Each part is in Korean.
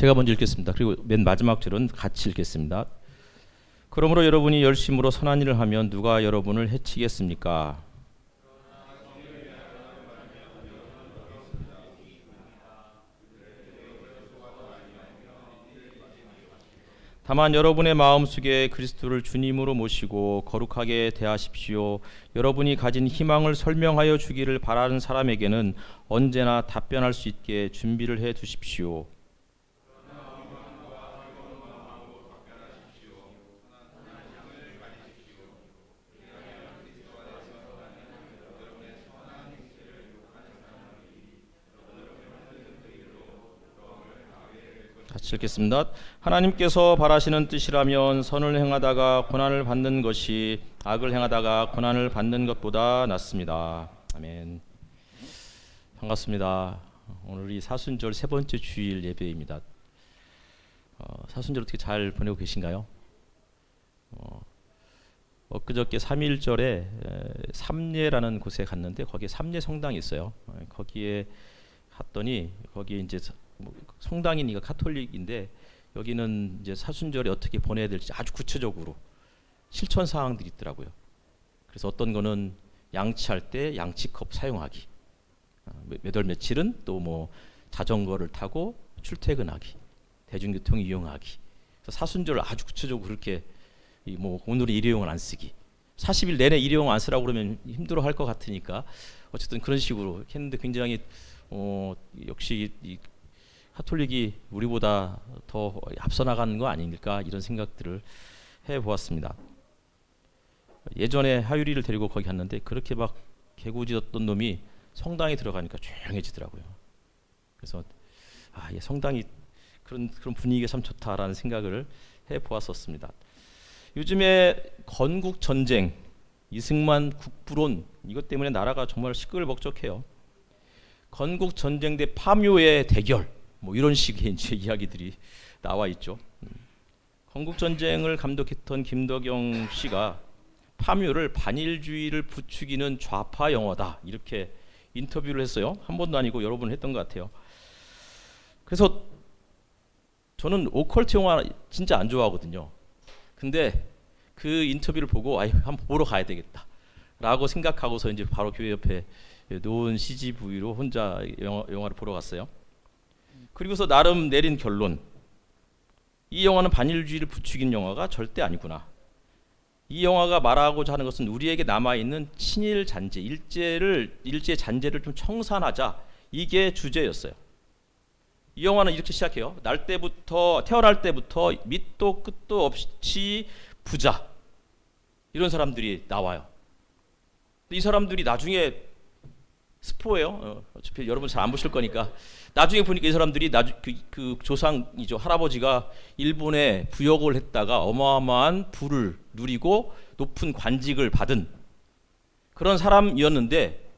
제가 먼저 읽겠습니다. 그리고 맨 마지막 절은 같이 읽겠습니다. 그러므로 여러분이 열심으로 선한 일을 하면 누가 여러분을 해치겠습니까? 다만 여러분의 마음속에 그리스도를 주님으로 모시고 거룩하게 대하십시오. 여러분이 가진 희망을 설명하여 주기를 바라는 사람에게는 언제나 답변할 수 있게 준비를 해 두십시오. 같이 읽겠습니다. 하나님께서 바라시는 뜻이라면 선을 행하다가 고난을 받는 것이 악을 행하다가 고난을 받는 것보다 낫습니다. 아멘. 반갑습니다. 오늘이 사순절 세 번째 주일 예배입니다. 사순절 어떻게 잘 보내고 계신가요? 엊그저께 3.1절에 삼례라는 곳에 갔는데 거기에 삼례 성당이 있어요. 거기에 갔더니 거기에 이제 성당이니까 카톨릭인데 여기는 이제 사순절에 어떻게 보내야 될지 아주 구체적으로 실천 사항들이 있더라고요. 그래서 어떤 거는 양치할 때 양치컵 사용하기, 몇 월 며칠은 또 뭐 자전거를 타고 출퇴근하기, 대중교통 이용하기. 그래서 사순절을 아주 구체적으로 그렇게 뭐 오늘은 일회용을 안 쓰기, 40일 내내 일회용 안 쓰라고 그러면 힘들어할 것 같으니까 어쨌든 그런 식으로 했는데 굉장히 역시 이 카톨릭이 우리보다 더 앞서 나가는 거 아닐까 이런 생각들을 해보았습니다. 예전에 하유리를 데리고 거기 갔는데 그렇게 막 개구지었던 놈이 성당에 들어가니까 조용해지더라고요. 그래서 이 성당이 그런 분위기가 참 좋다라는 생각을 해보았었습니다. 요즘에 건국 전쟁, 이승만 국부론 이것 때문에 나라가 정말 시끌벅적해요. 건국 전쟁 대 파묘의 대결, 뭐 이런 식의 이제 이야기들이 나와 있죠. 건국 전쟁을 감독했던 김덕영 씨가 파묘를 반일주의를 부추기는 좌파 영화다 이렇게 인터뷰를 했어요. 한 번도 아니고 여러 번 했던 것 같아요. 그래서 저는 오컬트 영화 진짜 안 좋아하거든요. 근데 그 인터뷰를 보고 한번 보러 가야 되겠다라고 생각하고서 이제 바로 교회 옆에 놓은 CGV로 혼자 영화를 보러 갔어요. 그리고서 나름 내린 결론, 이 영화는 반일주의를 부추긴 영화가 절대 아니구나. 이 영화가 말하고자 하는 것은 우리에게 남아있는 친일 잔재, 일제 잔재를 좀 청산하자, 이게 주제였어요. 이 영화는 이렇게 시작해요. 태어날 때부터 밑도 끝도 없이 부자, 이런 사람들이 나와요. 이 사람들이 나중에 스포예요. 어차피 여러분 잘 안 보실 거니까. 나중에 보니까 이 사람들이 그 조상이죠, 할아버지가 일본에 부역을 했다가 어마어마한 부를 누리고 높은 관직을 받은 그런 사람이었는데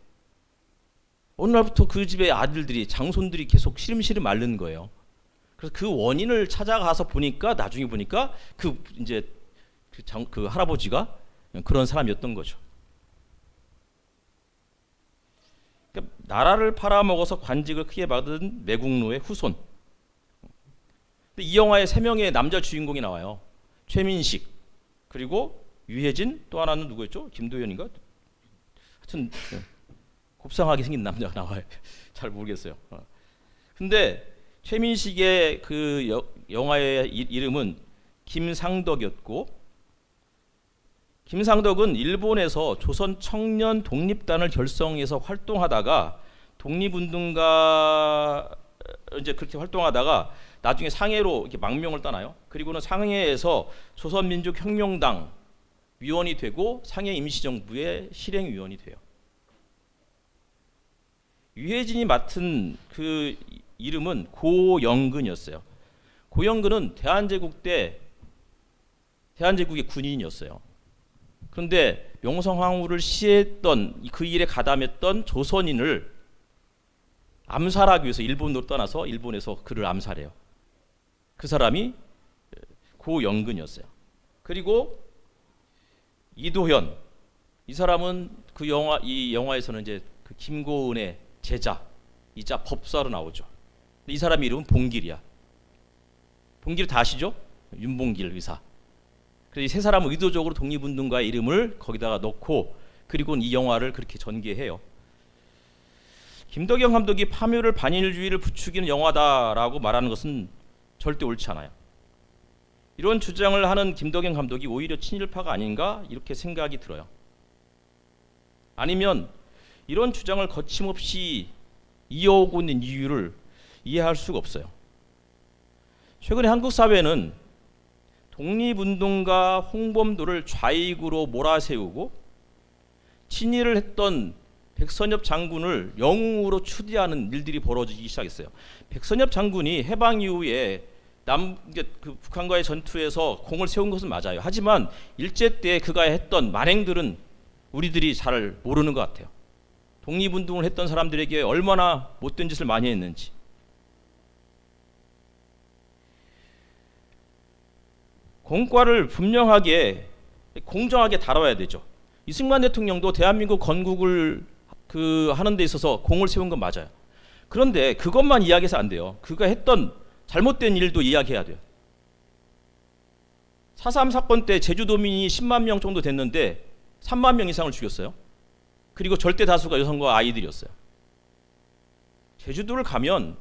어느 날부터 그 집의 아들들이, 장손들이 계속 시름시름 앓는 거예요. 그래서 그 원인을 찾아가서 보니까 나중에 보니까 그 할아버지가 그런 사람이었던 거죠. 나라를 팔아먹어서 관직을 크게 받은 매국노의 후손. 근데 이 영화에 3명의 남자 주인공이 나와요. 최민식, 그리고 유해진, 또 하나는 누구였죠? 김도현인가? 하여튼 곱상하게 생긴 남자가 나와요. 잘 모르겠어요. 근데 최민식의 그 영화의 이름은 김상덕이었고, 김상덕은 일본에서 조선 청년 독립단을 결성해서 활동하다가 독립운동가 이제 그렇게 활동하다가 나중에 상해로 이렇게 망명을 떠나요. 그리고는 상해에서 조선민족혁명당 위원이 되고 상해 임시정부의 실행위원이 돼요. 유해진이 맡은 그 이름은 고영근이었어요. 고영근은 대한제국의 군인이었어요. 그런데 명성황후를 시해했던, 그 일에 가담했던 조선인을 암살하기 위해서 일본으로 떠나서 일본에서 그를 암살해요. 그 사람이 고영근이었어요. 그리고 이도현, 이 사람은 이 영화에서는 이제 그 김고은의 제자이자 법사로 나오죠. 이 사람 이름은 봉길이야. 동기를 다 아시죠? 윤봉길 의사. 그래서 이 세 사람은 의도적으로 독립운동가의 이름을 거기다가 넣고 그리고 이 영화를 그렇게 전개해요. 김덕영 감독이 파묘를 반일주의를 부추기는 영화다라고 말하는 것은 절대 옳지 않아요. 이런 주장을 하는 김덕영 감독이 오히려 친일파가 아닌가 이렇게 생각이 들어요. 아니면 이런 주장을 거침없이 이어오고 있는 이유를 이해할 수가 없어요. 최근에 한국 사회는 독립운동가 홍범도를 좌익으로 몰아세우고 친일을 했던 백선엽 장군을 영웅으로 추대하는 일들이 벌어지기 시작했어요. 백선엽 장군이 해방 이후에 북한과의 전투에서 공을 세운 것은 맞아요. 하지만 일제 때 그가 했던 만행들은 우리들이 잘 모르는 것 같아요. 독립운동을 했던 사람들에게 얼마나 못된 짓을 많이 했는지. 공과를 분명하게 공정하게 다뤄야 되죠. 이승만 대통령도 대한민국 건국을 하는 데 있어서 공을 세운 건 맞아요. 그런데 그것만 이야기해서 안 돼요. 그가 했던 잘못된 일도 이야기해야 돼요. 4.3 사건 때 제주도민이 10만 명 정도 됐는데 3만 명 이상을 죽였어요. 그리고 절대 다수가 여성과 아이들이었어요. 제주도를 가면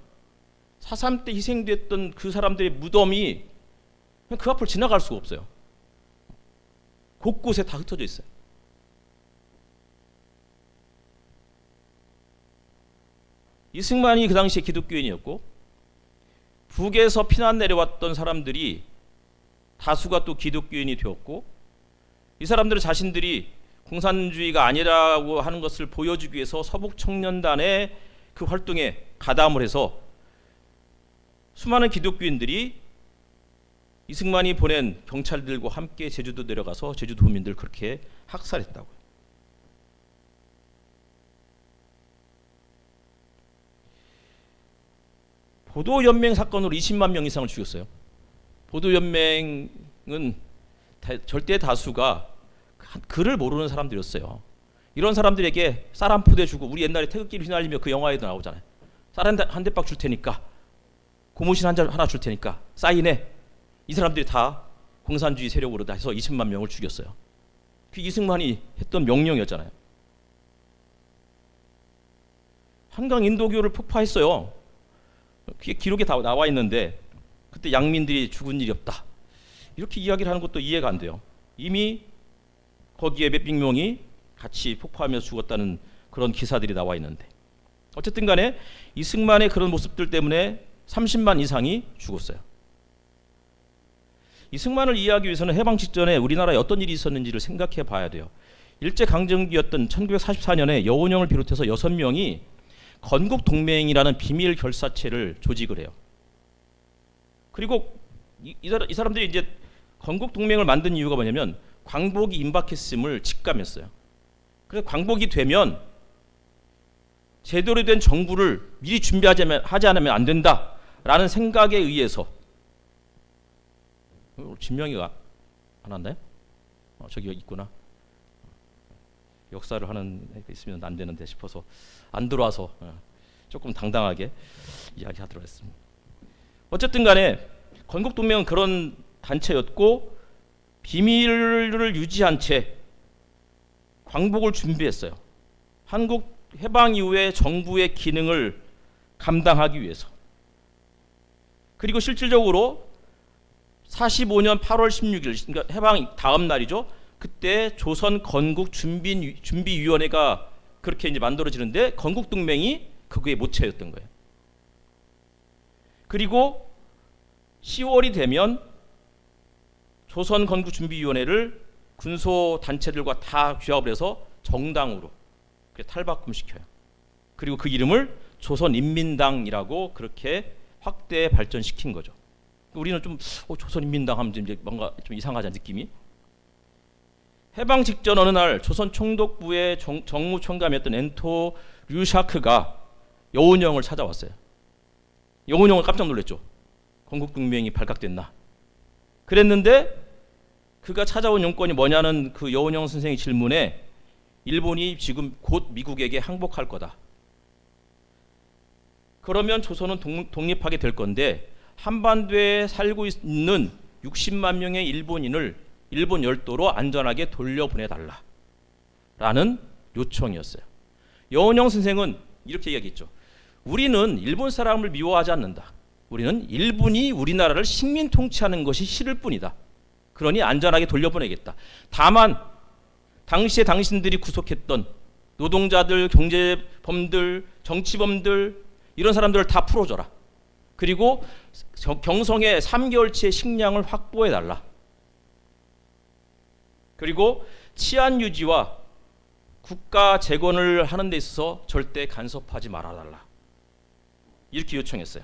4.3 때 희생됐던 그 사람들의 무덤이 그냥 그 앞을 지나갈 수가 없어요. 곳곳에 다 흩어져 있어요. 이승만이 그 당시에 기독교인이었고 북에서 피난 내려왔던 사람들이 다수가 또 기독교인이 되었고 이 사람들은 자신들이 공산주의가 아니라고 하는 것을 보여주기 위해서 서북청년단의 그 활동에 가담을 해서 수많은 기독교인들이 이승만이 보낸 경찰들과 함께 제주도 내려가서 제주도민들 그렇게 학살했다고요. 보도연맹 사건으로 20만 명 이상을 죽였어요. 보도연맹은 절대 다수가 글을 모르는 사람들이었어요. 이런 사람들에게 쌀 한 포대 주고 우리 옛날에 태극기를 휘날리며 그 영화에도 나오잖아요. 쌀 한 대박 줄 테니까 고무신 하나 줄 테니까 사인해. 이 사람들이 다 공산주의 세력으로 다 해서 20만 명을 죽였어요. 그 이승만이 했던 명령이었잖아요. 한강 인도교를 폭파했어요. 그게 기록에 다 나와 있는데 그때 양민들이 죽은 일이 없다. 이렇게 이야기를 하는 것도 이해가 안 돼요. 이미 거기에 몇백 명이 같이 폭파하면서 죽었다는 그런 기사들이 나와 있는데 어쨌든 간에 이승만의 그런 모습들 때문에 30만 이상이 죽었어요. 이승만을 이해하기 위해서는 해방 직전에 우리나라에 어떤 일이 있었는지를 생각해 봐야 돼요. 일제강점기였던 1944년에 여운형을 비롯해서 6명이 건국동맹이라는 비밀 결사체를 조직을 해요. 그리고 이 사람들이 이제 건국동맹을 만든 이유가 뭐냐면 광복이 임박했음을 직감했어요. 그래서 광복이 되면 제대로 된 정부를 미리 하지 않으면 안 된다라는 생각에 의해서 진명이가 안 왔나요? 저기 있구나. 역사를 하는 애가 있으면 안 되는데 싶어서 안 들어와서 조금 당당하게 이야기하도록 했습니다. 어쨌든 간에 건국동맹은 그런 단체였고 비밀을 유지한 채 광복을 준비했어요. 한국 해방 이후에 정부의 기능을 감당하기 위해서. 그리고 실질적으로 45년 8월 16일 그러니까 해방 다음 날이죠. 그때 조선 건국 준비위원회가 그렇게 이제 만들어지는데 건국동맹이 그거에 모체였던 거예요. 그리고 10월이 되면 조선 건국 준비위원회를 군소 단체들과 다 규합을 해서 정당으로 탈바꿈시켜요. 그리고 그 이름을 조선인민당이라고 그렇게 확대 발전시킨 거죠. 우리는 좀 조선인민당 하면 이제 뭔가 좀 이상하지 느낌이. 해방 직전 어느 날 조선 총독부의 정무총감이었던 엔토 류샤크가 여운형을 찾아왔어요. 여운형을 깜짝 놀랐죠. 건국동맹이 발각됐나. 그랬는데 그가 찾아온 용건이 뭐냐는 그 여운형 선생의 질문에 일본이 지금 곧 미국에게 항복할 거다. 그러면 조선은 독립하게 될 건데 한반도에 살고 있는 60만 명의 일본인을 일본 열도로 안전하게 돌려보내달라라는 요청이었어요. 여운형 선생은 이렇게 이야기했죠. 우리는 일본 사람을 미워하지 않는다. 우리는 일본이 우리나라를 식민 통치하는 것이 싫을 뿐이다. 그러니 안전하게 돌려보내겠다. 다만 당시에 당신들이 구속했던 노동자들, 경제범들, 정치범들 이런 사람들을 다 풀어줘라. 그리고 경성에 3개월치의 식량을 확보해달라. 그리고 치안 유지와 국가 재건을 하는 데 있어서 절대 간섭하지 말아달라. 이렇게 요청했어요.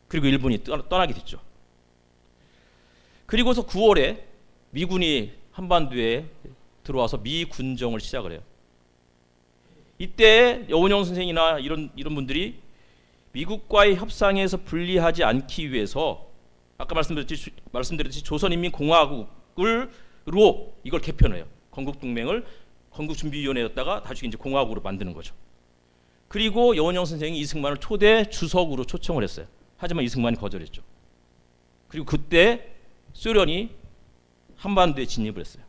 그리고 일본이 떠나게 됐죠. 그리고서 9월에 미군이 한반도에 들어와서 미군정을 시작을 해요. 이때 여운형 선생이나 이런 분들이 미국과의 협상에서 불리하지 않기 위해서 아까 말씀드렸듯이 조선인민공화국으로 이걸 개편해요. 건국동맹을 건국준비위원회였다가 나중에 이제 공화국으로 만드는 거죠. 그리고 여운형 선생이 이승만을 초대 주석으로 초청을 했어요. 하지만 이승만이 거절했죠. 그리고 그때 소련이 한반도에 진입을 했어요.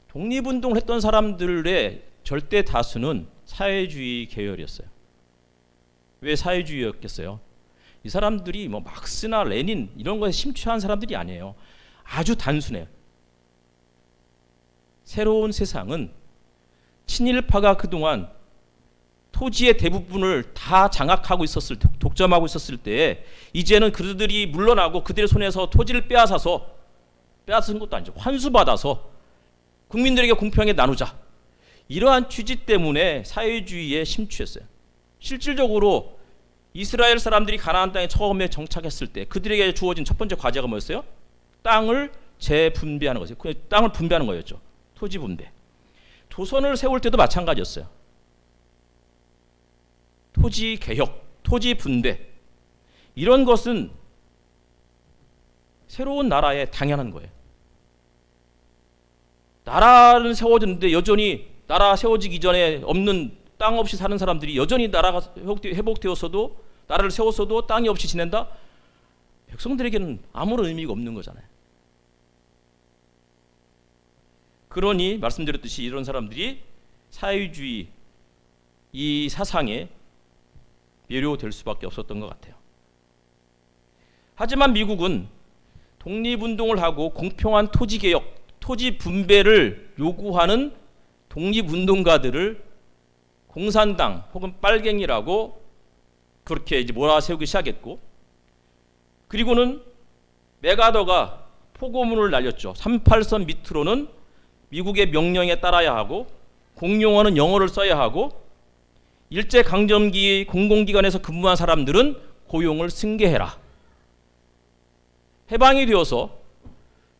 독립운동을 했던 사람들의 절대 다수는 사회주의 계열이었어요. 왜 사회주의였겠어요? 이 사람들이 뭐 막스나 레닌 이런 거에 심취한 사람들이 아니에요. 아주 단순해요. 새로운 세상은 친일파가 그동안 토지의 대부분을 다 장악하고 독점하고 있었을 때 이제는 그들이 물러나고 그들의 손에서 토지를 빼앗은 것도 아니죠. 환수받아서 국민들에게 공평하게 나누자. 이러한 취지 때문에 사회주의에 심취했어요. 실질적으로 이스라엘 사람들이 가나안 땅에 처음에 정착했을 때 그들에게 주어진 첫 번째 과제가 뭐였어요? 땅을 재분배하는 거죠. 땅을 분배하는 거였죠. 토지 분배. 조선을 세울 때도 마찬가지였어요. 토지 개혁, 토지 분배 이런 것은 새로운 나라에 당연한 거예요. 나라는 세워졌는데 여전히 나라 세워지기 전에 없는 땅 없이 사는 사람들이 여전히 나라가 회복되었어도 나라를 세웠어도 땅이 없이 지낸다? 백성들에게는 아무런 의미가 없는 거잖아요. 그러니 말씀드렸듯이 이런 사람들이 사회주의 이 사상에 매료될 수밖에 없었던 것 같아요. 하지만 미국은 독립운동을 하고 공평한 토지개혁, 토지 분배를 요구하는 독립운동가들을 공산당 혹은 빨갱이라고 그렇게 이제 몰아세우기 시작했고, 그리고는 맥아더가 포고문을 날렸죠. 38선 밑으로는 미국의 명령에 따라야 하고 공용어는 영어를 써야 하고 일제강점기 공공기관에서 근무한 사람들은 고용을 승계해라. 해방이 되어서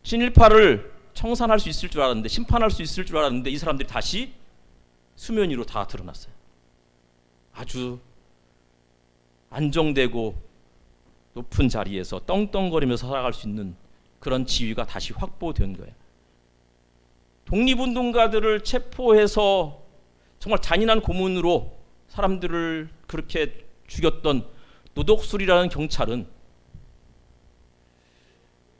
친일파를 청산할 수 있을 줄 알았는데, 심판할 수 있을 줄 알았는데 이 사람들이 다시 수면 위로 다 드러났어요. 아주 안정되고 높은 자리에서 떵떵거리면서 살아갈 수 있는 그런 지위가 다시 확보된 거예요. 독립운동가들을 체포해서 정말 잔인한 고문으로 사람들을 그렇게 죽였던 노독술이라는 경찰은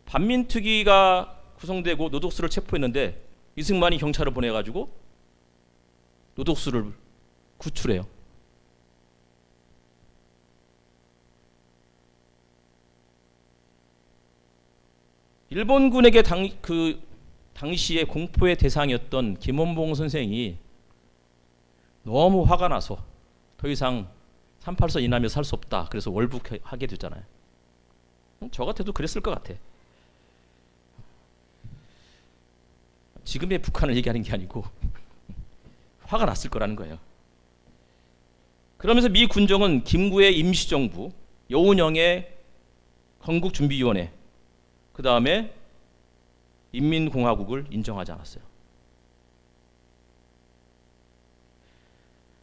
반민특위가 구성되고 노독술을 체포했는데 이승만이 경찰을 보내가지고 노독술을 구출해요. 일본군에게 당시에 공포의 대상이었던 김원봉 선생이 너무 화가 나서 더 이상 38선 이남에 살 수 없다. 그래서 월북하게 됐잖아요. 저 같아도 그랬을 것 같아. 지금의 북한을 얘기하는 게 아니고 화가 났을 거라는 거예요. 그러면서 미 군정은 김구의 임시정부, 여운형의 건국준비위원회, 그 다음에 인민공화국을 인정하지 않았어요.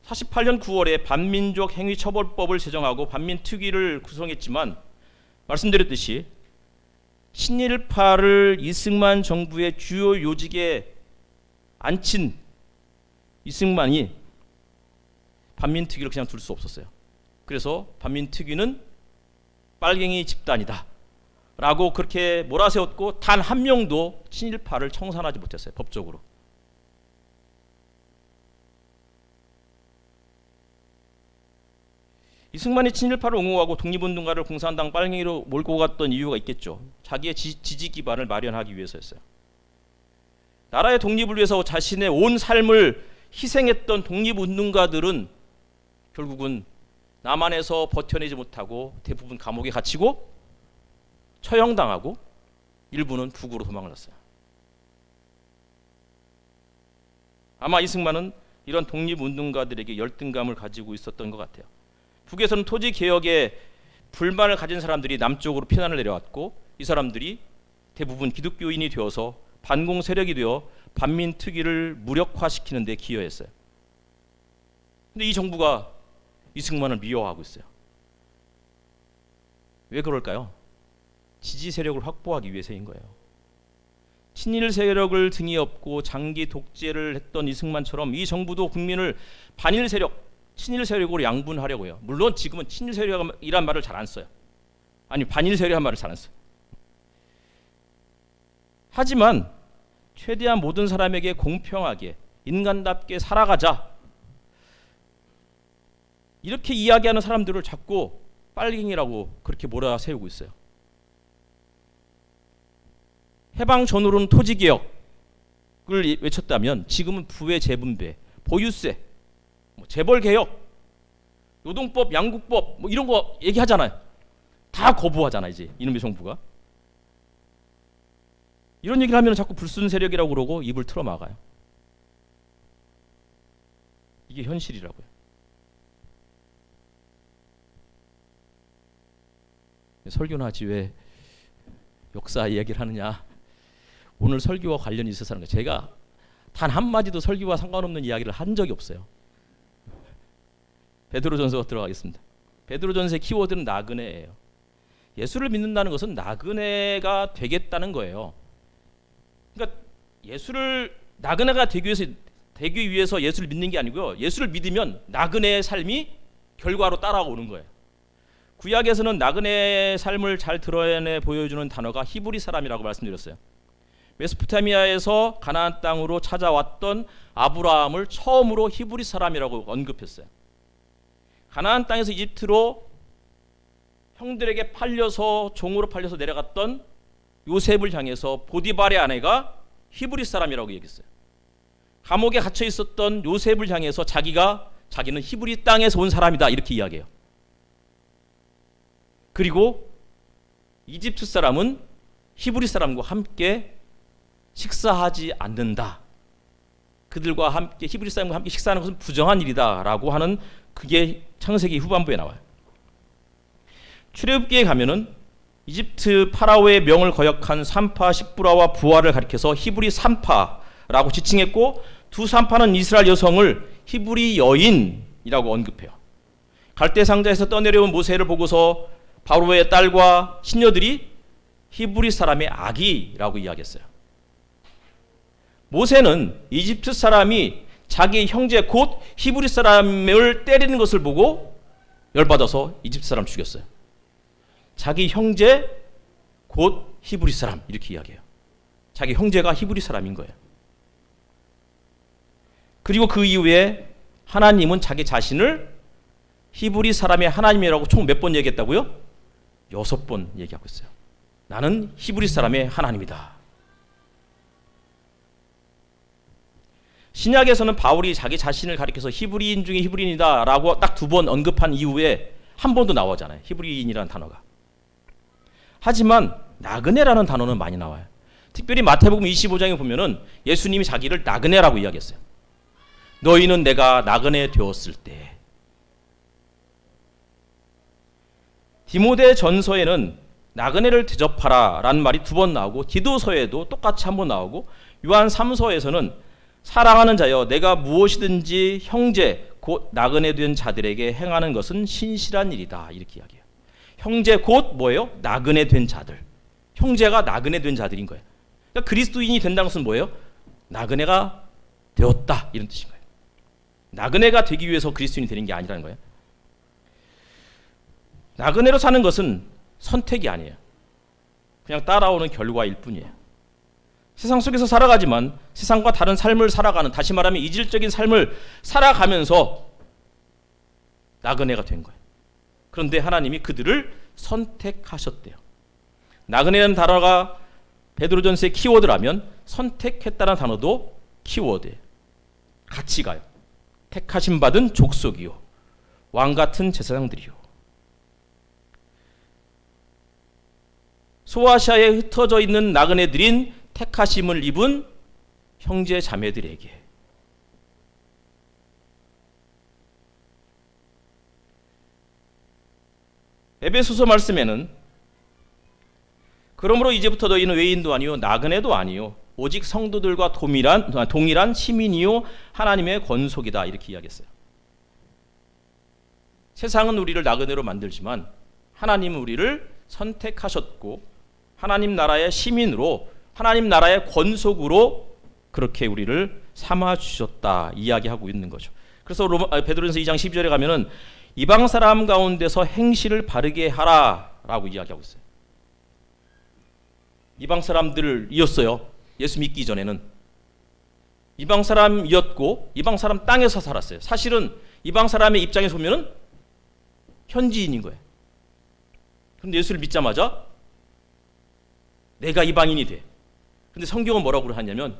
48년 9월에 반민족 행위처벌법을 제정하고 반민특위를 구성했지만 말씀드렸듯이 친일파를 이승만 정부의 주요 요직에 앉힌 이승만이 반민특위를 그냥 둘 수 없었어요. 그래서 반민특위는 빨갱이 집단이다 라고 그렇게 몰아세웠고 단 한 명도 친일파를 청산하지 못했어요. 법적으로. 이승만이 친일파를 옹호하고 독립운동가를 공산당 빨갱이로 몰고 갔던 이유가 있겠죠. 자기의 지지 기반을 마련하기 위해서였어요. 나라의 독립을 위해서 자신의 온 삶을 희생했던 독립운동가들은 결국은 남한에서 버텨내지 못하고 대부분 감옥에 갇히고 처형당하고 일부는 북으로 도망을 갔어요. 아마 이승만은 이런 독립운동가들에게 열등감을 가지고 있었던 것 같아요. 북에서는 토지개혁에 불만을 가진 사람들이 남쪽으로 피난을 내려왔고 이 사람들이 대부분 기독교인이 되어서 반공 세력이 되어 반민특위를 무력화시키는 데 기여했어요. 근데 이 정부가 이승만을 미워하고 있어요. 왜 그럴까요? 지지 세력을 확보하기 위해서인 거예요. 친일 세력을 등에 업고 장기 독재를 했던 이승만처럼 이 정부도 국민을 반일 세력, 친일 세력으로 양분하려고 해요. 물론 지금은 친일 세력이란 말을 잘 안 써요. 아니 반일 세력이란 말을 잘 안 써요. 하지만 최대한 모든 사람에게 공평하게 인간답게 살아가자 이렇게 이야기하는 사람들을 자꾸 빨갱이라고 그렇게 몰아세우고 있어요. 해방 전후로는 토지개혁을 외쳤다면 지금은 부의 재분배, 보유세, 재벌개혁, 노동법, 양국법 이런 거 얘기하잖아요. 다 거부하잖아 이제 이놈의 정부가. 이런 얘기를 하면 자꾸 불순 세력이라고 그러고 입을 틀어막아요. 이게 현실이라고요. 설교는 하지 왜 역사 이야기를 하느냐. 오늘 설교와 관련이 있어서 하는 거예요. 제가 단 한마디도 설교와 상관없는 이야기를 한 적이 없어요. 베드로전서 들어가겠습니다. 베드로전서의 키워드는 나그네예요. 예수를 믿는다는 것은 나그네가 되겠다는 거예요. 그러니까 나그네가 되기 위해서 예수를 믿는 게 아니고요. 예수를 믿으면 나그네의 삶이 결과로 따라오는 거예요. 구약에서는 나그네의 삶을 잘 드러내 보여주는 단어가 히브리 사람이라고 말씀드렸어요. 메소포타미아에서 가나안 땅으로 찾아왔던 아브라함을 처음으로 히브리 사람이라고 언급했어요. 가나안 땅에서 이집트로 형들에게 종으로 팔려서 내려갔던 요셉을 향해서 보디발의 아내가 히브리 사람이라고 얘기했어요. 감옥에 갇혀 있었던 요셉을 향해서 자기는 히브리 땅에서 온 사람이다 이렇게 이야기해요. 그리고 이집트 사람은 히브리 사람과 함께 식사하지 않는다. 그들과 함께 히브리 사람과 함께 식사하는 것은 부정한 일이다라고 하는 그게 창세기 후반부에 나와요. 출애굽기에 가면은 이집트 파라오의 명을 거역한 산파 십부라와 부하를 가리켜서 히브리 산파라고 지칭했고 두 산파는 이스라엘 여성을 히브리 여인이라고 언급해요. 갈대 상자에서 떠내려온 모세를 보고서 바로의 딸과 신녀들이 히브리 사람의 아기라고 이야기했어요. 모세는 이집트 사람이 자기 형제 곧 히브리 사람을 때리는 것을 보고 열받아서 이집트 사람 죽였어요. 자기 형제 곧 히브리 사람 이렇게 이야기해요. 자기 형제가 히브리 사람인 거예요. 그리고 그 이후에 하나님은 자기 자신을 히브리 사람의 하나님이라고 총 몇 번 얘기했다고요? 6번 얘기하고 있어요. 나는 히브리 사람의 하나님이다. 신약에서는 바울이 자기 자신을 가리켜서 히브리인 중에 히브리인이다 라고 딱 2번 언급한 이후에 한 번도 나오잖아요. 히브리인이라는 단어가. 하지만 나그네라는 단어는 많이 나와요. 특별히 마태복음 25장에 보면은 예수님이 자기를 나그네라고 이야기했어요. 너희는 내가 나그네 되었을 때. 디모데 전서에는 나그네를 대접하라 라는 말이 2번 나오고 디도서에도 똑같이 한 번 나오고 요한 3서에서는 사랑하는 자여 내가 무엇이든지 형제 곧 나그네 된 자들에게 행하는 것은 신실한 일이다 이렇게 이야기해요. 형제 곧 뭐예요? 나그네 된 자들. 형제가 나그네 된 자들인 거예요. 그러니까 그리스도인이 된다는 것은 뭐예요? 나그네가 되었다 이런 뜻인 거예요. 나그네가 되기 위해서 그리스도인이 되는 게 아니라는 거예요. 나그네로 사는 것은 선택이 아니에요. 그냥 따라오는 결과일 뿐이에요. 세상 속에서 살아가지만 세상과 다른 삶을 살아가는, 다시 말하면 이질적인 삶을 살아가면서 나그네가 된 거예요. 그런데 하나님이 그들을 선택하셨대요. 나그네라는 단어가 베드로전서의 키워드라면 선택했다는 단어도 키워드예요. 같이 가요. 택하심 받은 족속이요, 왕 같은 제사장들이요. 소아시아에 흩어져 있는 나그네들인 택하심을 입은 형제 자매들에게 에베소서 말씀에는 그러므로 이제부터 너희는 외인도 아니요 나그네도 아니요 오직 성도들과 동일한 시민이요 하나님의 권속이다, 이렇게 이야기했어요. 세상은 우리를 나그네로 만들지만 하나님은 우리를 선택하셨고 하나님 나라의 시민으로, 하나님 나라의 권속으로 그렇게 우리를 삼아주셨다 이야기하고 있는 거죠. 그래서 베드로전서 2장 12절에 가면은 이방 사람 가운데서 행실을 바르게 하라라고 이야기하고 있어요. 이방 사람들이었어요. 예수 믿기 전에는 이방 사람이었고 이방 사람 땅에서 살았어요. 사실은 이방 사람의 입장에서 보면은 현지인인 거예요. 그런데 예수를 믿자마자 내가 이방인이 돼. 근데 성경은 뭐라고 하냐면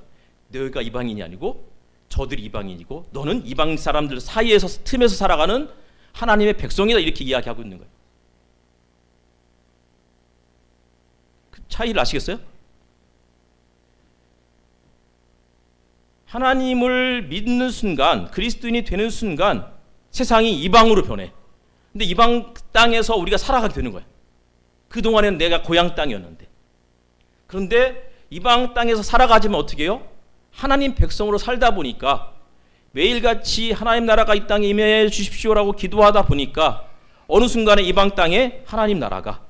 너희가 이방인이 아니고 저들이 이방인이고 너는 이방 사람들 사이에서 틈에서 살아가는 하나님의 백성이다, 이렇게 이야기하고 있는 거예요. 그 차이를 아시겠어요? 하나님을 믿는 순간, 그리스도인이 되는 순간 세상이 이방으로 변해. 근데 이방 땅에서 우리가 살아가게 되는 거예요. 그동안에는 내가 고향 땅이었는데. 그런데 이방 땅에서 살아가지만 어떻게 해요? 하나님 백성으로 살다 보니까 매일같이 하나님 나라가 이 땅에 임해 주십시오라고 기도하다 보니까 어느 순간에 이방 땅에 하나님 나라가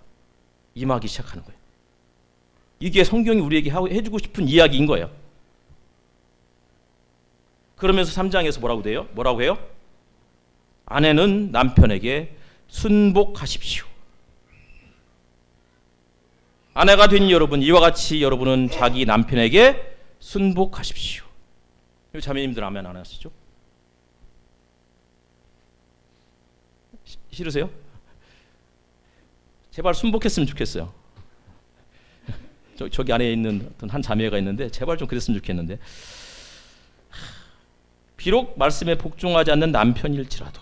임하기 시작하는 거예요. 이게 성경이 우리에게 해주고 싶은 이야기인 거예요. 그러면서 3장에서 뭐라고 해요? 아내는 남편에게 순복하십시오. 아내가 된 여러분, 이와 같이 여러분은 자기 남편에게 순복하십시오. 자매님들 아멘 안 하시죠? 싫으세요? 제발 순복했으면 좋겠어요. 저기 안에 있는 어떤 한 자매가 있는데 제발 좀 그랬으면 좋겠는데, 비록 말씀에 복종하지 않는 남편일지라도.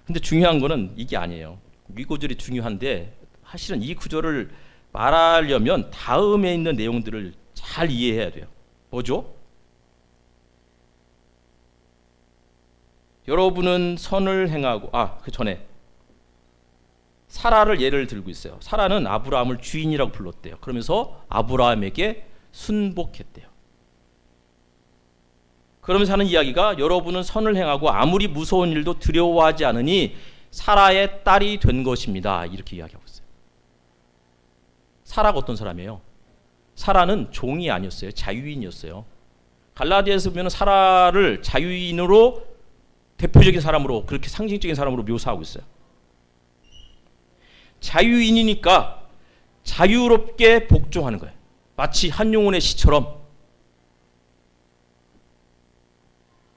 근데 중요한 거는 이게 아니에요. 위 구절이 중요한데 사실은 이 구절을 말하려면 다음에 있는 내용들을 잘 이해해야 돼요. 뭐죠? 여러분은 선을 행하고, 그 전에 사라를 예를 들고 있어요. 사라는 아브라함을 주인이라고 불렀대요. 그러면서 아브라함에게 순복했대요. 그러면서 하는 이야기가 여러분은 선을 행하고 아무리 무서운 일도 두려워하지 않으니 사라의 딸이 된 것입니다, 이렇게 이야기하고 있어요. 사라가 어떤 사람이에요? 사라는 종이 아니었어요. 자유인이었어요. 갈라디아에서 보면 사라를 자유인으로, 대표적인 사람으로, 그렇게 상징적인 사람으로 묘사하고 있어요. 자유인이니까 자유롭게 복종하는 거예요. 마치 한용운의 시처럼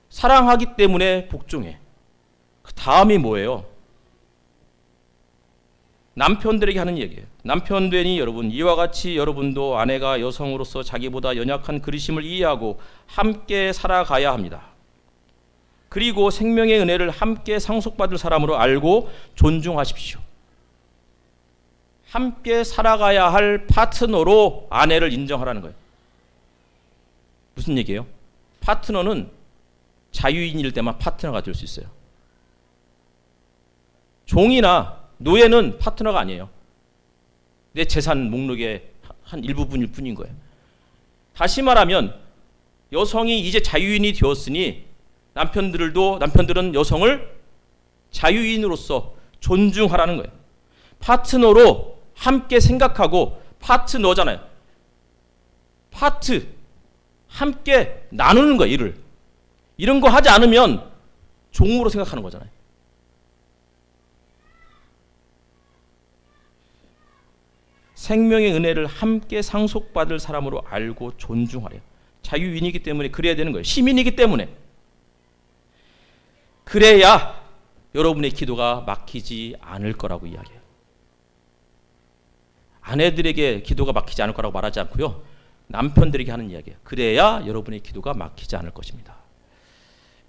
사랑하기 때문에 복종해. 그 다음이 뭐예요? 남편들에게 하는 얘기예요. 남편되니 여러분, 이와 같이 여러분도 아내가 여성으로서 자기보다 연약한 그리심을 이해하고 함께 살아가야 합니다. 그리고 생명의 은혜를 함께 상속받을 사람으로 알고 존중하십시오. 함께 살아가야 할 파트너로 아내를 인정하라는 거예요. 무슨 얘기예요? 파트너는 자유인일 때만 파트너가 될 수 있어요. 종이나 노예는 파트너가 아니에요. 내 재산 목록의 한 일부분일 뿐인 거예요. 다시 말하면 여성이 이제 자유인이 되었으니 남편들은 여성을 자유인으로서 존중하라는 거예요. 파트너로 함께 생각하고, 파트너잖아요. 함께 나누는 거예요, 일을. 이런 거 하지 않으면 종으로 생각하는 거잖아요. 생명의 은혜를 함께 상속받을 사람으로 알고 존중하래요. 자유인이기 때문에 그래야 되는 거예요. 시민이기 때문에. 그래야 여러분의 기도가 막히지 않을 거라고 이야기해요. 아내들에게 기도가 막히지 않을 거라고 말하지 않고요. 남편들에게 하는 이야기예요. 그래야 여러분의 기도가 막히지 않을 것입니다.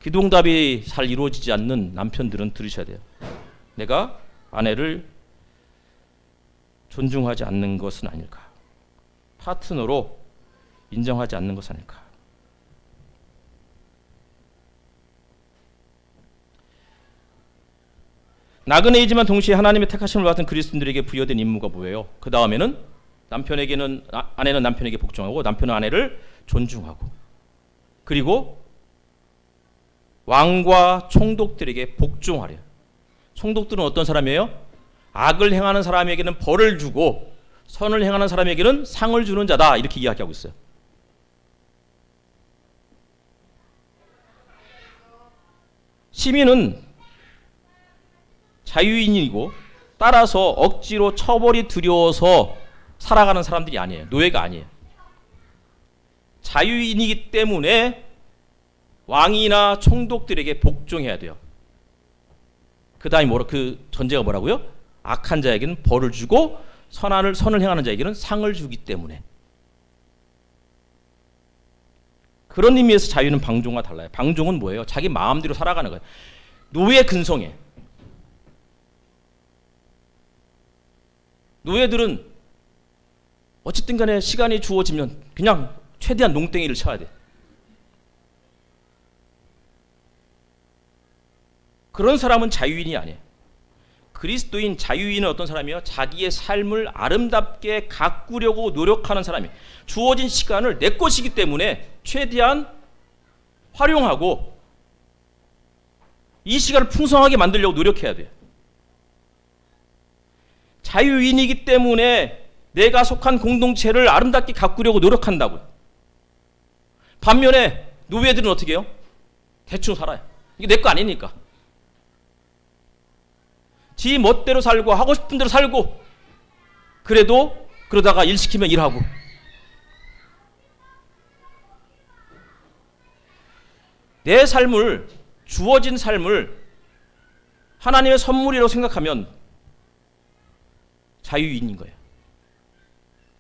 기도응답이 잘 이루어지지 않는 남편들은 들으셔야 돼요. 내가 아내를 존중하지 않는 것은 아닐까? 파트너로 인정하지 않는 것은 아닐까? 나그네이지만 동시에 하나님의 택하심을 받은 그리스도인들에게 부여된 임무가 뭐예요? 그 다음에는 아내는 남편에게 복종하고 남편은 아내를 존중하고, 그리고 왕과 총독들에게 복종하래요. 총독들은 어떤 사람이에요? 악을 행하는 사람에게는 벌을 주고 선을 행하는 사람에게는 상을 주는 자다, 이렇게 이야기하고 있어요. 시민은 자유인이고 따라서 억지로 처벌이 두려워서 살아가는 사람들이 아니에요. 노예가 아니에요. 자유인이기 때문에 왕이나 총독들에게 복종해야 돼요. 그 다음에 그 전제가 뭐라고요? 악한 자에게는 벌을 주고 선을 행하는 자에게는 상을 주기 때문에. 그런 의미에서 자유는 방종과 달라요. 방종은 뭐예요? 자기 마음대로 살아가는 거예요. 노예 근성에. 노예들은 어쨌든 간에 시간이 주어지면 그냥 최대한 농땡이를 쳐야 돼. 그런 사람은 자유인이 아니에요. 그리스도인 자유인은 어떤 사람이에요? 자기의 삶을 아름답게 가꾸려고 노력하는 사람이에요. 주어진 시간을 내 것이기 때문에 최대한 활용하고 이 시간을 풍성하게 만들려고 노력해야 돼요. 자유인이기 때문에 내가 속한 공동체를 아름답게 가꾸려고 노력한다고요. 반면에 노예들은 어떻게 해요? 대충 살아요. 이게 내 거 아니니까. 지 멋대로 살고 하고 싶은 대로 살고, 그래도 그러다가 일 시키면 일하고. 내 삶을, 주어진 삶을 하나님의 선물이라고 생각하면 자유인인 거예요.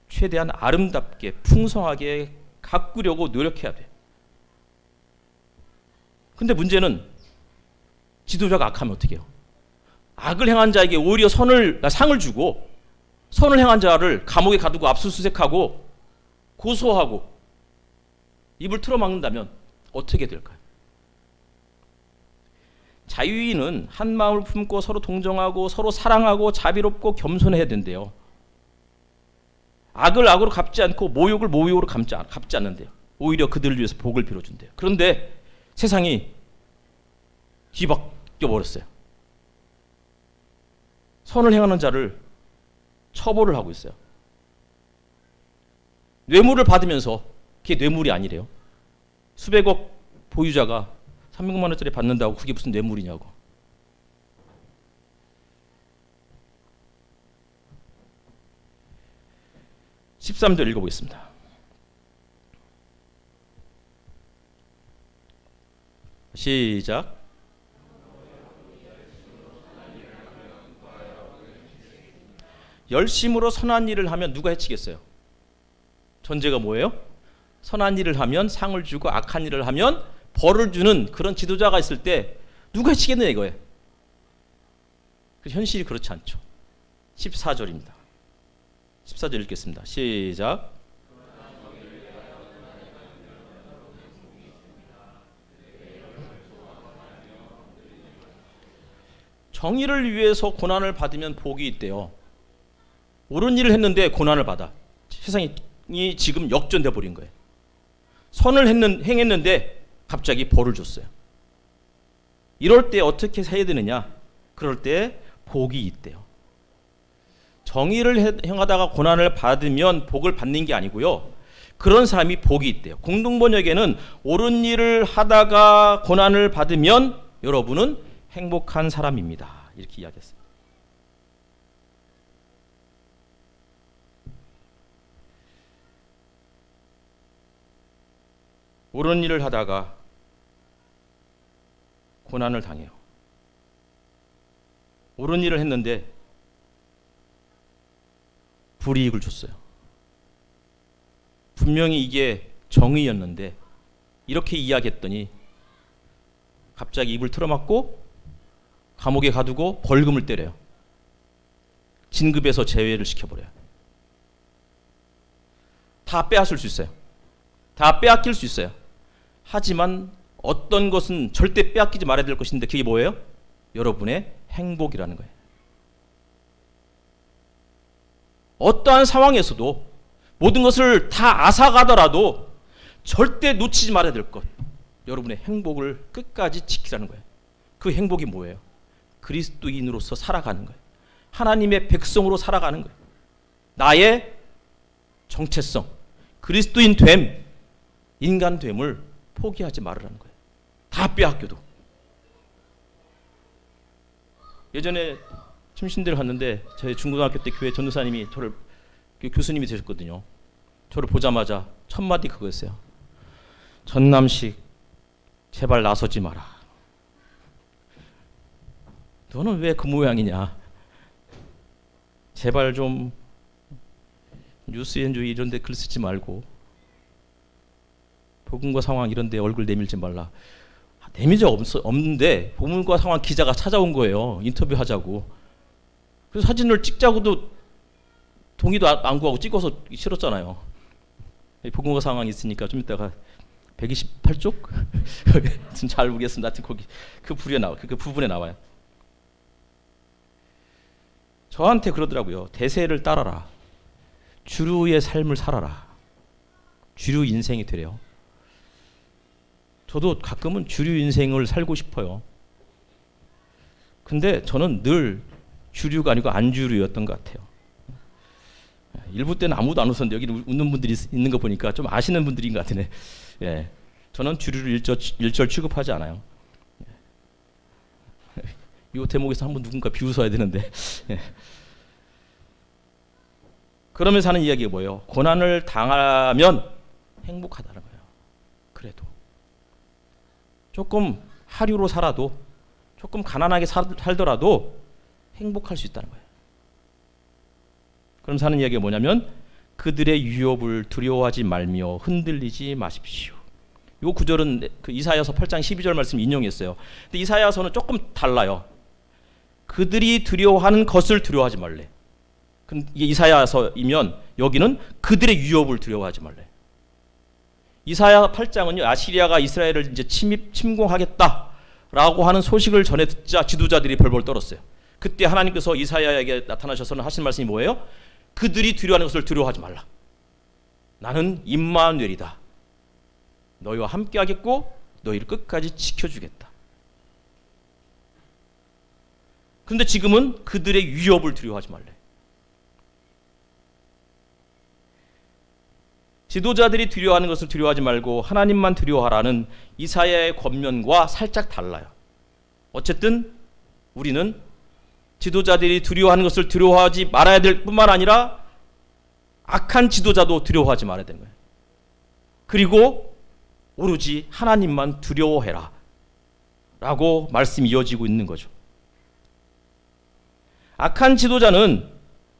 최대한 아름답게 풍성하게 가꾸려고 노력해야 돼요. 근데 문제는 지도자가 악하면 어떻게 해요? 악을 행한 자에게 오히려 상을 주고 선을 행한 자를 감옥에 가두고 압수수색하고 고소하고 입을 틀어막는다면 어떻게 될까요? 자유인은 한 마음을 품고 서로 동정하고 서로 사랑하고 자비롭고 겸손해야 된대요. 악을 악으로 갚지 않고 모욕을 모욕으로 갚지 않는데요. 오히려 그들을 위해서 복을 빌어준대요. 그런데 세상이 뒤바뀌어 버렸어요. 선을 행하는 자를 처벌을 하고 있어요. 뇌물을 받으면서 그게 뇌물이 아니래요. 수백억 보유자가 300만 원짜리 받는다고 그게 무슨 뇌물이냐고. (13절) 읽어보겠습니다. 시작. 열심으로 선한 일을 하면 누가 해치겠어요? 전제가 뭐예요? 선한 일을 하면 상을 주고 악한 일을 하면 벌을 주는 그런 지도자가 있을 때 누가 해치겠느냐 이거예요. 현실이 그렇지 않죠. 14절입니다. 14절 읽겠습니다. 시작. 정의를 위해서 고난을 받으면 복이 있대요. 옳은 일을 했는데 고난을 받아. 세상이 지금 역전돼 버린 거예요. 선을 행했는데 갑자기 벌을 줬어요. 이럴 때 어떻게 해야 되느냐? 그럴 때 복이 있대요. 정의를 행하다가 고난을 받으면 복을 받는 게 아니고요. 그런 사람이 복이 있대요. 공동번역에는 옳은 일을 하다가 고난을 받으면 여러분은 행복한 사람입니다. 이렇게 이야기했어요. 옳은 일을 하다가 고난을 당해요. 옳은 일을 했는데 불이익을 줬어요. 분명히 이게 정의였는데 이렇게 이야기했더니 갑자기 입을 틀어막고 감옥에 가두고 벌금을 때려요. 진급에서 제외를 시켜버려요. 다 빼앗을 수 있어요. 다 빼앗길 수 있어요. 하지만 어떤 것은 절대 빼앗기지 말아야 될 것인데 그게 뭐예요? 여러분의 행복이라는 거예요. 어떠한 상황에서도 모든 것을 다 앗아가더라도 절대 놓치지 말아야 될 것, 여러분의 행복을 끝까지 지키라는 거예요. 그 행복이 뭐예요? 그리스도인으로서 살아가는 거예요. 하나님의 백성으로 살아가는 거예요. 나의 정체성, 그리스도인 됨, 인간 됨을 포기하지 말으라는 거예요. 다 빼앗겨도. 예전에 침신대를 갔는데 저희 중고등학교 때 교회 전도사님이 저를, 교수님이 되셨거든요. 저를 보자마자 첫 마디 그거였어요. 전남식 제발 나서지 마라. 너는 왜 그 모양이냐. 제발 좀 뉴스엔조이 이런 데 글 쓰지 말고 복음과 상황 이런 데 얼굴 내밀지 말라. 내밀 적 없는데 복음과 상황 기자가 찾아온 거예요. 인터뷰하자고. 그래서 사진을 찍자고도 동의도 안 구하고 찍어서 실었잖아요. 복음과 상황이 있으니까 좀 이따가 128쪽? 잘 모르겠습니다. 하여튼 거기 그 부분에 나와요. 저한테 그러더라고요. 대세를 따라라. 주류의 삶을 살아라. 주류 인생이 되래요. 저도 가끔은 주류 인생을 살고 싶어요. 근데 저는 늘 주류가 아니고 안주류였던 것 같아요. 일부 때는 아무도 안 웃었는데 여기 웃는 분들이 있는 거 보니까 좀 아시는 분들인 것 같으네. 예, 저는 주류를 일절 취급하지 않아요. 이 대목에서 한번 누군가 비웃어야 되는데. 예. 그러면서 하는 이야기가 뭐예요? 고난을 당하면 행복하다는 거예요. 그래도 조금 하류로 살아도, 조금 가난하게 살더라도 행복할 수 있다는 거예요. 그러면서 하는 이야기가 뭐냐면 그들의 유업을 두려워하지 말며 흔들리지 마십시오. 이 구절은 그 이사야서 8장 12절 말씀 인용했어요. 근데 이사야서는 조금 달라요. 그들이 두려워하는 것을 두려워하지 말래. 이게 이사야서이면 여기는 그들의 유업을 두려워하지 말래. 이사야 8장은요, 아시리아가 이스라엘을 이제 침공하겠다라고 하는 소식을 전해 듣자 지도자들이 벌벌 떨었어요. 그때 하나님께서 이사야에게 나타나셔서는 하신 말씀이 뭐예요? 그들이 두려워하는 것을 두려워하지 말라. 나는 임마누엘이다. 너희와 함께하겠고 너희를 끝까지 지켜주겠다. 그런데 지금은 그들의 위협을 두려워하지 말래. 지도자들이 두려워하는 것을 두려워하지 말고 하나님만 두려워하라는 이사야의 권면과 살짝 달라요. 어쨌든 우리는 지도자들이 두려워하는 것을 두려워하지 말아야 될 뿐만 아니라 악한 지도자도 두려워하지 말아야 되는 거예요. 그리고 오로지 하나님만 두려워해라 라고 말씀이 이어지고 있는 거죠. 악한 지도자는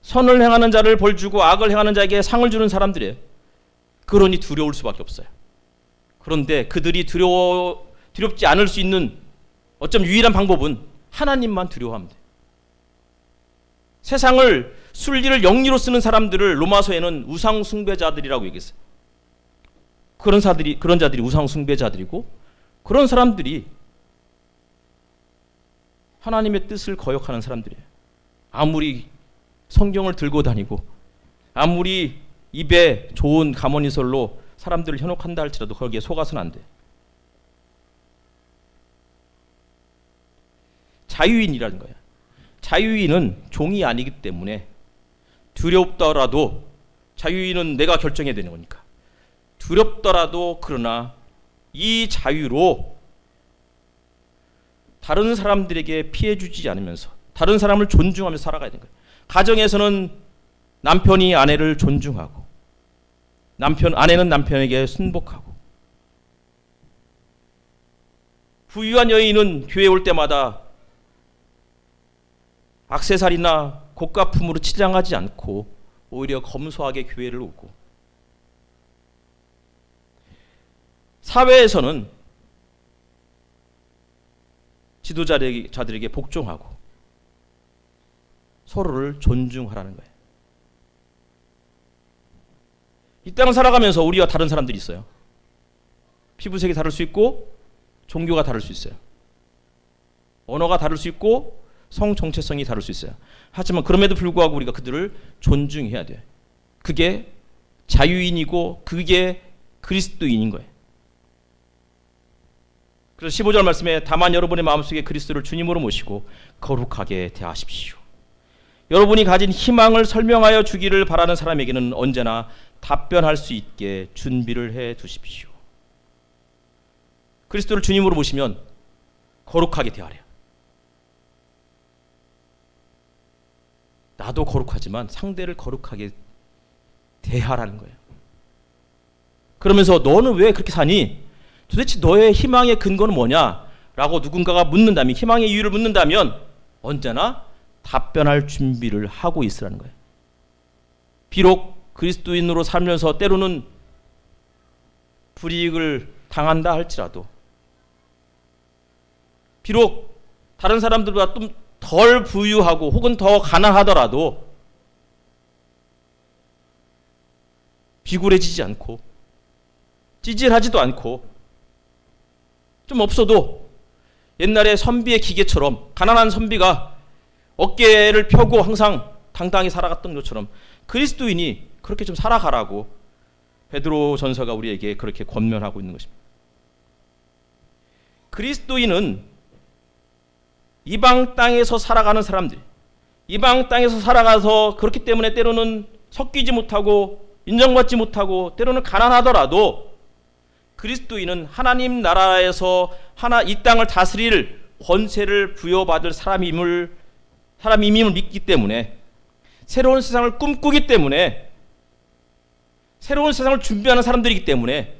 선을 행하는 자를 벌주고 악을 행하는 자에게 상을 주는 사람들이에요. 그러니 두려울 수밖에 없어요. 그런데 그들이 두렵지 않을 수 있는 어쩜 유일한 방법은 하나님만 두려워하면 돼요. 세상을 순리를 영리로 쓰는 사람들을 로마서에는 우상 숭배자들이라고 얘기했어요. 그런 자들이 우상 숭배자들이고, 그런 사람들이 하나님의 뜻을 거역하는 사람들이에요. 아무리 성경을 들고 다니고 아무리 입에 좋은 가모니설로 사람들을 현혹한다 할지라도 거기에 속아서는 안 돼. 자유인이라는 거야. 자유인은 종이 아니기 때문에 두렵더라도, 자유인은 내가 결정해야 되는 거니까 두렵더라도, 그러나 이 자유로 다른 사람들에게 피해 주지 않으면서 다른 사람을 존중하면서 살아가야 되는 거예요. 가정에서는 남편이 아내를 존중하고 아내는 남편에게 순복하고, 부유한 여인은 교회에 올 때마다 액세서리나 고가품으로 치장하지 않고 오히려 검소하게 교회를 오고, 사회에서는 지도자들에게 복종하고 서로를 존중하라는 거예요. 이 땅을 살아가면서 우리와 다른 사람들이 있어요. 피부색이 다를 수 있고 종교가 다를 수 있어요. 언어가 다를 수 있고 성 정체성이 다를 수 있어요. 하지만 그럼에도 불구하고 우리가 그들을 존중해야 돼요. 그게 자유인이고 그게 그리스도인인 거예요. 그래서 15절 말씀에 다만 여러분의 마음속에 그리스도를 주님으로 모시고 거룩하게 대하십시오. 여러분이 가진 희망을 설명하여 주기를 바라는 사람에게는 언제나 답변할 수 있게 준비를 해 두십시오. 그리스도를 주님으로 모시면 거룩하게 대하래요. 나도 거룩하지만 상대를 거룩하게 대하라는 거예요. 그러면서 너는 왜 그렇게 사니? 도대체 너의 희망의 근거는 뭐냐? 라고 누군가가 묻는다면, 희망의 이유를 묻는다면 언제나 답변할 준비를 하고 있으라는 거예요. 비록 그리스도인으로 살면서 때로는 불이익을 당한다 할지라도, 비록 다른 사람들보다 좀 덜 부유하고 혹은 더 가난하더라도 비굴해지지 않고 찌질하지도 않고 좀 없어도 옛날에 선비의 기계처럼 가난한 선비가 어깨를 펴고 항상 당당히 살아갔던 것처럼 그리스도인이 그렇게 좀 살아가라고 베드로 전서가 우리에게 그렇게 권면하고 있는 것입니다. 그리스도인은 이방 땅에서 살아가는 사람들, 이방 땅에서 살아가서 그렇기 때문에 때로는 섞이지 못하고 인정받지 못하고 때로는 가난하더라도 그리스도인은 하나님 나라에서 이 땅을 다스릴 권세를 부여받을 사람임을 믿기 때문에, 새로운 세상을 꿈꾸기 때문에, 새로운 세상을 준비하는 사람들이기 때문에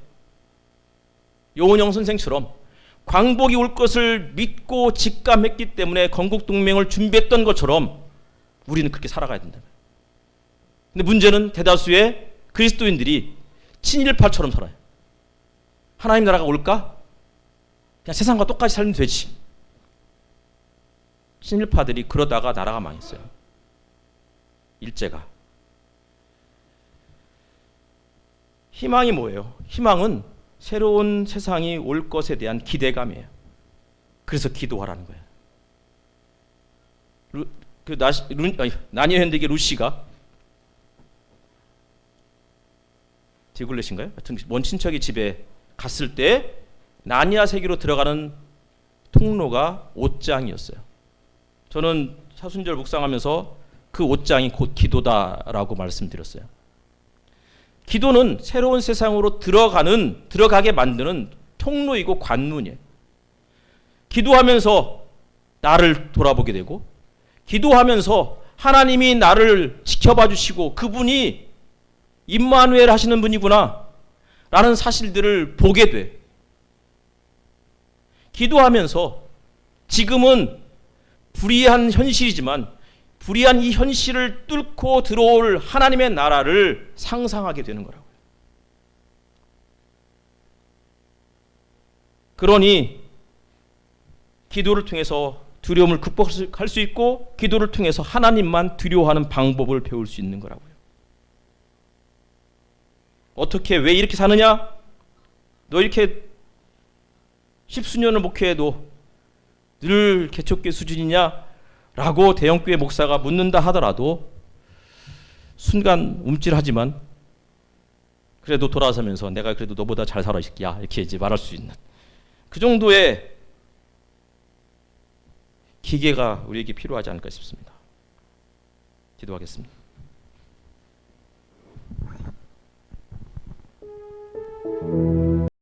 요원영 선생처럼 광복이 올 것을 믿고 직감했기 때문에 건국동맹을 준비했던 것처럼 우리는 그렇게 살아가야 된다. 근데 문제는 대다수의 그리스도인들이 친일파처럼 살아요. 하나님 나라가 올까? 그냥 세상과 똑같이 살면 되지. 친일파들이 그러다가 나라가 망했어요. 일제가. 희망이 뭐예요? 희망은 새로운 세상이 올 것에 대한 기대감이에요. 그래서 기도하라는 거예요. 나니어 현대계 루시가 디글렛인가요? 하여튼 먼 친척의 집에 갔을 때 나니아 세계로 들어가는 통로가 옷장이었어요. 저는 사순절 묵상하면서 그 옷장이 곧 기도다라고 말씀드렸어요. 기도는 새로운 세상으로 들어가게 만드는 통로이고 관문이에요. 기도하면서 나를 돌아보게 되고, 기도하면서 하나님이 나를 지켜봐 주시고 그분이 임마누엘 하시는 분이구나 라는 사실들을 보게 돼. 기도하면서 지금은 불의한 현실이지만 불의한 이 현실을 뚫고 들어올 하나님의 나라를 상상하게 되는 거라고요. 그러니 기도를 통해서 두려움을 극복할 수 있고, 기도를 통해서 하나님만 두려워하는 방법을 배울 수 있는 거라고요. 어떻게, 왜 이렇게 사느냐? 너 이렇게 십수년을 목회해도 늘 개척교 수준이냐? 라고 대형교회 목사가 묻는다 하더라도 순간 움찔하지만 그래도 돌아서면서 내가 그래도 너보다 잘 살아 이 새끼야, 이렇게 이제 말할 수 있는 그 정도의 기계가 우리에게 필요하지 않을까 싶습니다. 기도하겠습니다.